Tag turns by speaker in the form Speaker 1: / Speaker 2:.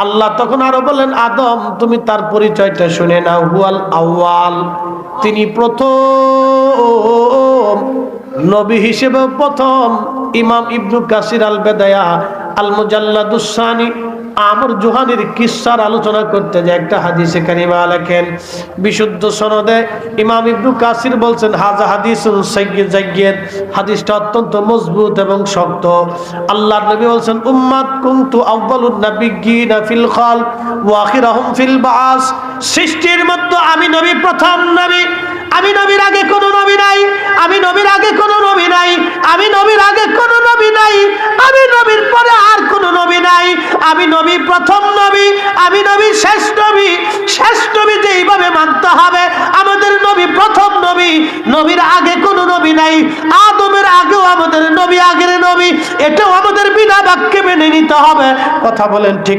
Speaker 1: আল্লাহ তখন আরো বলেন, আদম তুমি তার পরিচয়টা শুনে নাও। হুয়াল আউয়াল, তিনি প্রথম নবী হিসেবে প্রথম। ইমাম ইবনু কাসির আল বেদায়া আল মুজাল্লাদুস সানি আমর জোহানির কিসসার আলোচনা করতে যে একটা হাদিসে কারিমা লেখেন বিশুদ্ধ সনদে। ইমাম ইবনু কাসির বলছেন হাযা হাদিসুন সাইয়্যিদ, হাদিসটা অত্যন্ত মজবুত এবং শক্ত। আল্লাহর নবী বলছেন, উম্মাত কুনতু আউয়ালুন নাবিয়্যিনা ফিল খালক ওয়া আখিরুহুম ফিল বাআস, সৃষ্টির মধ্যে আমি নবী প্রথম নবী। আমি নবীর আগে কোনো নবী নাই, আমি নবীর আগে কোনো নবী নাই, আমি নবীর আগে কোনো নবী নাই, আমি নবীর পরে আর কোনো নবী নাই। আমি নবী প্রথম নবী, আমি নবী শেষ নবী। শেষ নবী যেইভাবে মানতে হবে, আমাদের নবী প্রথম নবী, নবীর আগে কোনো নবী নাই। আদমের আগেও আমাদের নবী আগের নবী, এটাও আমাদের বিনা বাক্যে মেনে নিতে হবে। কথা বলেন ঠিক